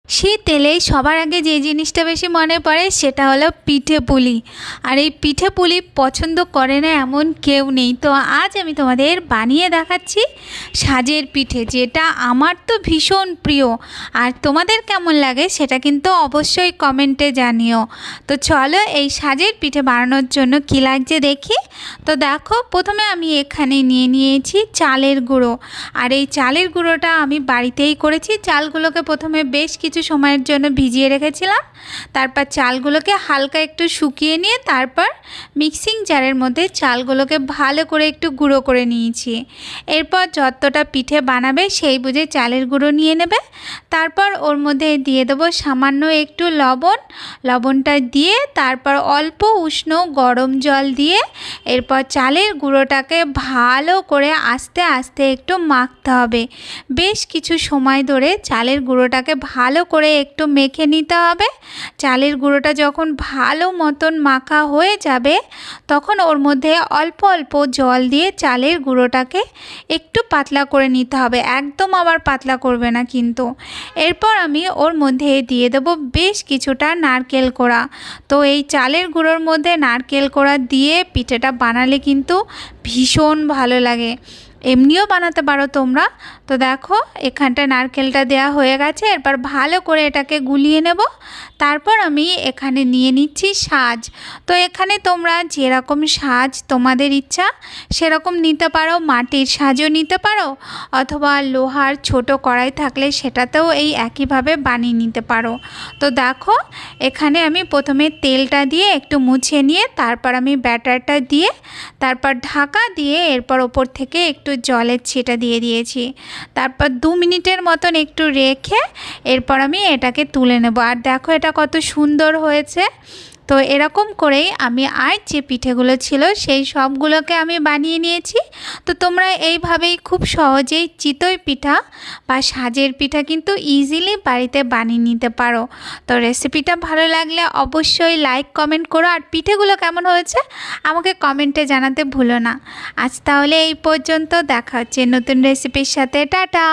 শীত এলেই সবার আগে যে জিনিসটা বেশি মনে পড়ে সেটা হলো পিঠে পুলি। আর এই পিঠে পুলি পছন্দ করে না এমন কেউ নেই। তো আজ আমি তোমাদের বানিয়ে দেখাচ্ছি সাজের পিঠে, যেটা আমার তো ভীষণ প্রিয়। আর তোমাদের কেমন লাগে সেটা কিন্তু অবশ্যই কমেন্টে জানিও। তো চলো এই সাজের পিঠে বানানোর জন্য কী লাগছে দেখি। তো দেখো, প্রথমে আমি এখানে নিয়ে নিয়েছি চালের গুঁড়ো। আর এই চালের গুঁড়োটা আমি বাড়িতেই করেছি। চালগুলোকে প্রথমে বেশ কিছু সময়ের জন্য ভিজিয়ে রেখেছিলাম। তারপর চালগুলোকে হালকা একটু শুকিয়ে নিয়ে তারপর মিক্সিং জারের মধ্যে চালগুলোকে ভালো করে একটু গুঁড়ো করে নিয়েছি। এরপর যতটা পিঠে বানাবে সেই বুঝে চালের গুঁড়ো নিয়ে নেবে। তারপর ওর মধ্যে দিয়ে দেবো সামান্য একটু লবণ। লবণটা দিয়ে তারপর অল্প উষ্ণ গরম জল দিয়ে এরপর চালের গুঁড়োটাকে ভালো করে আস্তে আস্তে একটু মাখতে হবে। বেশ কিছু সময় ধরে চালের গুঁড়োটাকে ভালো করে একটু মেখে নিতে হবে। চালের গুঁড়োটা যখন ভালো মতন মাখা হয়ে যাবে তখন ওর মধ্যে অল্প অল্প জল দিয়ে চালের গুঁড়োটাকে একটু পাতলা করে নিতে হবে, একদম আবার পাতলা করবে না কিন্তু। এরপর আমি ওর মধ্যে দিয়ে দেবো বেশ কিছুটা নারকেল কোড়া। তো এই চালের গুঁড়োর মধ্যে নারকেল কোড়া দিয়ে পিঠেটা বানালে কিন্তু ভীষণ ভালো লাগে। এমনিও বানাতে পারো তোমরা। তো দেখো এখানটা নারকেলটা দেওয়া হয়ে গেছে। এরপর ভালো করে এটাকে গুলিয়ে নেব। তারপর আমি এখানে নিয়ে নিচ্ছি সাজ। তো এখানে তোমরা যেরকম সাজ তোমাদের ইচ্ছা সেরকম নিতে পারো, মাটির সাজও নিতে পারো অথবা লোহার ছোট কড়াই থাকলে সেটাতেও এই একইভাবে বানিয়ে নিতে পারো। তো দেখো এখানে আমি প্রথমে তেলটা দিয়ে একটু মুছে নিয়ে তারপর আমি ব্যাটারটা দিয়ে তারপর ঢাকা দিয়ে এরপর ওপর থেকে একটু জলের ছিটা দিয়ে দিয়েছি। তারপর 2 মিনিটের মতন একটু রেখে এরপর আমি এটাকে তুলে নেব। আর দেখো এটা কত সুন্দর হয়েছে। তো এরকম করেই আমি আর যে পিঠেগুলো ছিল সেই সবগুলোকে আমি বানিয়ে নিয়েছি। তো তোমরা এইভাবেই খুব সহজেই চিতই পিঠা বা সাজের পিঠা কিন্তু ইজিলি বাড়িতে বানিয়ে নিতে পারো। তো রেসিপিটা ভালো লাগলে অবশ্যই লাইক কমেন্ট করো। আর পিঠেগুলো কেমন হয়েছে আমাকে কমেন্টে জানাতে ভুলো না। আজ তাহলে এই পর্যন্ত, দেখা হচ্ছে নতুন রেসিপির সাথে। টাটা।